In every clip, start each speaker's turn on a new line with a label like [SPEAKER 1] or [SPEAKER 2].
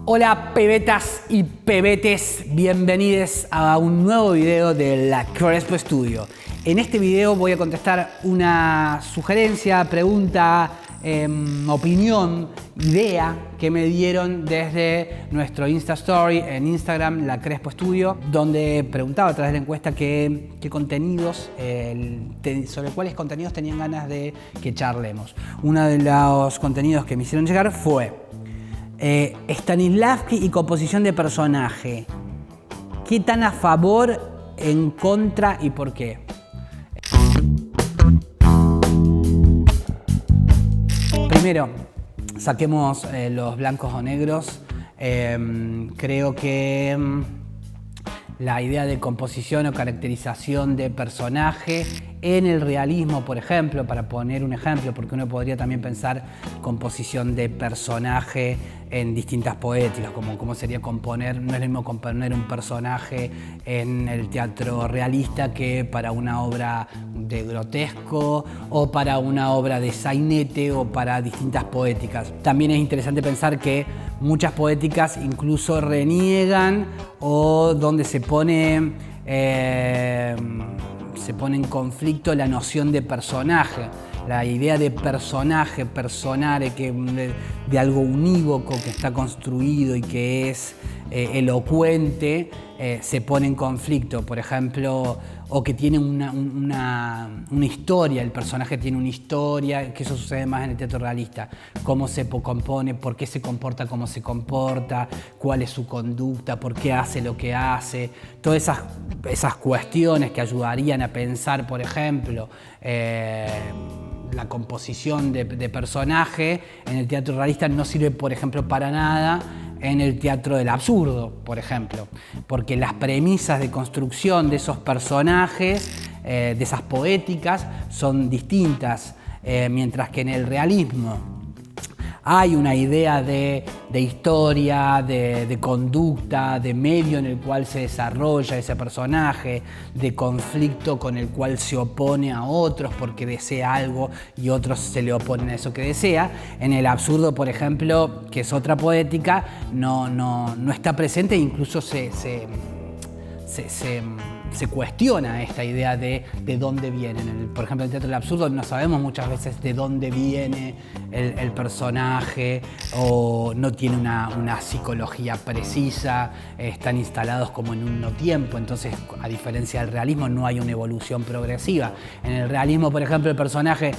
[SPEAKER 1] Hola pebetas y pebetes, bienvenidos a un nuevo video de la Crespo Studio. En este video voy a contestar una sugerencia, pregunta, opinión, idea que me dieron desde nuestro Insta Story en Instagram, la Crespo Studio, donde preguntaba a través de la encuesta qué contenidos, sobre cuáles contenidos tenían ganas de que charlemos. Uno de los contenidos que me hicieron llegar fue Stanislavski y composición de personaje. ¿Qué tan a favor, en contra y por qué? Primero, saquemos los blancos o negros. Creo que la idea de composición o caracterización de personaje en el realismo, por ejemplo, para poner un ejemplo, porque uno podría también pensar composición de personaje en distintas poéticas, como cómo sería componer, no es lo mismo componer un personaje en el teatro realista que para una obra de grotesco o para una obra de sainete o para distintas poéticas. También es interesante pensar que muchas poéticas incluso reniegan o donde se pone en conflicto la noción de personaje. La idea de personaje, personare, de algo unívoco que está construido y que es elocuente, se pone en conflicto, por ejemplo, o que tiene una historia, el personaje tiene una historia, que eso sucede más en el teatro realista, cómo se compone, por qué se comporta como se comporta, cuál es su conducta, por qué hace lo que hace, todas esas cuestiones que ayudarían a pensar, por ejemplo, la composición de personaje en el teatro realista no sirve, por ejemplo, para nada en el teatro del absurdo, por ejemplo, porque las premisas de construcción de esos personajes, de esas poéticas, son distintas, mientras que en el realismo hay una idea de historia, de conducta, de medio en el cual se desarrolla ese personaje, de conflicto con el cual se opone a otros porque desea algo y otros se le oponen a eso que desea. En el absurdo, por ejemplo, que es otra poética, no está presente e incluso se cuestiona esta idea de dónde vienen. Por ejemplo, en el teatro del absurdo no sabemos muchas veces de dónde viene el personaje o no tiene una psicología precisa, están instalados como en un no tiempo, entonces a diferencia del realismo no hay una evolución progresiva. En el realismo, por ejemplo, el personaje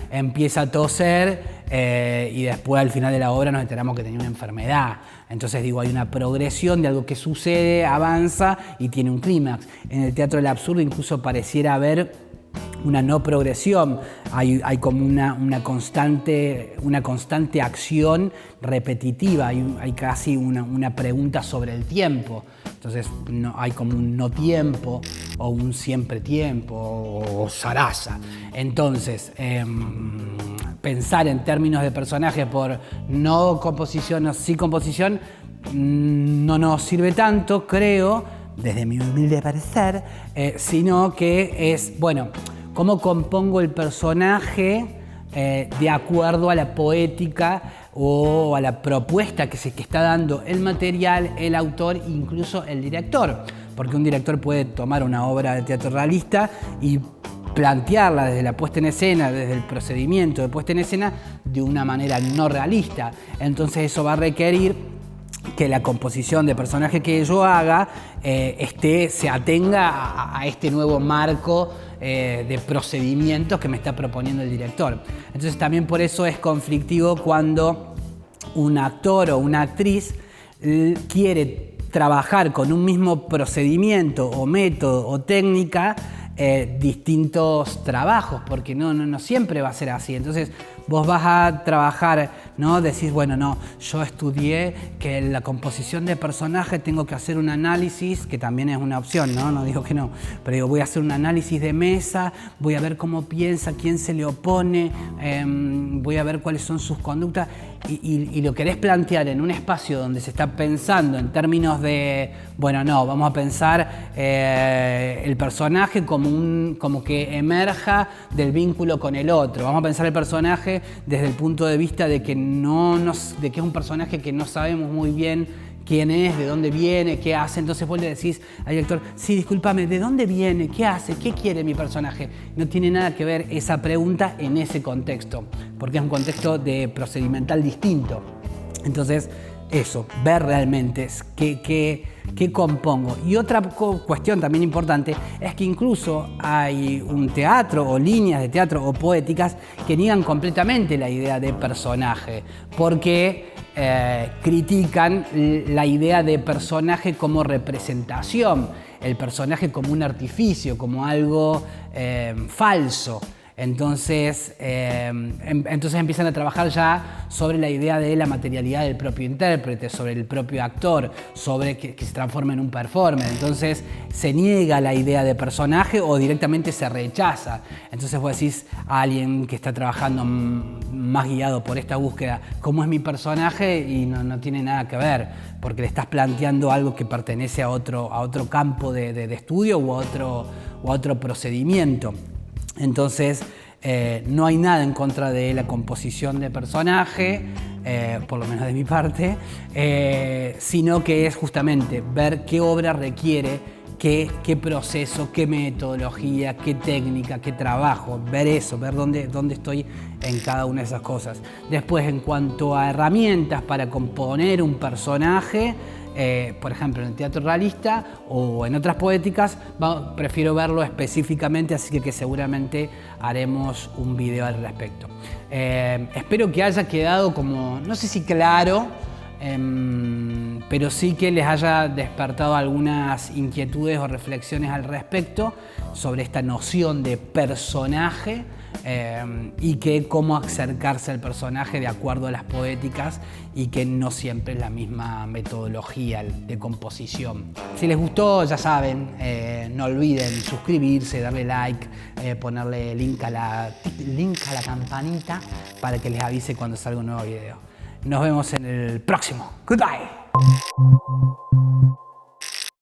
[SPEAKER 1] empieza a toser y después al final de la obra nos enteramos que tenía una enfermedad. Entonces digo, hay una progresión de algo que sucede, avanza y tiene un clímax. En el teatro del absurdo incluso pareciera haber una no progresión, hay como una constante acción repetitiva, hay casi una pregunta sobre el tiempo. Entonces hay como un no tiempo o un siempre tiempo o zaraza. Entonces, pensar en términos de personaje por no composición o sí composición no nos sirve tanto, creo, desde mi humilde parecer, sino que es, bueno, cómo compongo el personaje de acuerdo a la poética o a la propuesta que está dando el material, el autor, incluso el director. Porque un director puede tomar una obra de teatro realista y plantearla desde la puesta en escena, desde el procedimiento de puesta en escena, de una manera no realista. Entonces eso va a requerir que la composición de personaje que yo haga se atenga a este nuevo marco de procedimientos que me está proponiendo el director. Entonces también por eso es conflictivo cuando un actor o una actriz quiere trabajar con un mismo procedimiento o método o técnica distintos trabajos, porque no siempre va a ser así. Entonces vos vas a trabajar, ¿no? Decís, bueno, no, yo estudié que en la composición de personaje tengo que hacer un análisis, que también es una opción, no digo que no, pero digo, voy a hacer un análisis de mesa, voy a ver cómo piensa, quién se le opone, voy a ver cuáles son sus conductas, y lo querés plantear en un espacio donde se está pensando en términos de, bueno, no, vamos a pensar el personaje como que emerja del vínculo con el otro. Vamos a pensar el personaje desde el punto de vista de que, de que es un personaje que no sabemos muy bien quién es, de dónde viene, qué hace. Entonces vos le decís al director, sí, discúlpame, ¿de dónde viene? ¿Qué hace? ¿Qué quiere mi personaje? No tiene nada que ver esa pregunta en ese contexto, porque es un contexto procedimental distinto. Entonces, eso, ver realmente qué compongo. Y otra cuestión también importante es que incluso hay un teatro o líneas de teatro o poéticas que niegan completamente la idea de personaje, porque critican la idea de personaje como representación, el personaje como un artificio, como algo falso. Entonces empiezan a trabajar ya sobre la idea de la materialidad del propio intérprete, sobre el propio actor, sobre que se transforma en un performer. Entonces se niega la idea de personaje o directamente se rechaza. Entonces vos decís a alguien que está trabajando más guiado por esta búsqueda, ¿cómo es mi personaje? Y no tiene nada que ver, porque le estás planteando algo que pertenece a otro campo de estudio o a otro procedimiento. Entonces, no hay nada en contra de la composición de personaje, por lo menos de mi parte, sino que es justamente ver qué obra requiere, qué proceso, qué metodología, qué técnica, qué trabajo, ver eso, ver dónde estoy en cada una de esas cosas. Después, en cuanto a herramientas para componer un personaje, por ejemplo, en el teatro realista o en otras poéticas, prefiero verlo específicamente, así que seguramente haremos un video al respecto. Espero que haya quedado como, no sé si claro, pero sí que les haya despertado algunas inquietudes o reflexiones al respecto sobre esta noción de personaje y que cómo acercarse al personaje de acuerdo a las poéticas y que no siempre es la misma metodología de composición. Si les gustó, ya saben, no olviden suscribirse, darle like, ponerle link a la campanita para que les avise cuando salga un nuevo video. Nos vemos en el próximo. Goodbye.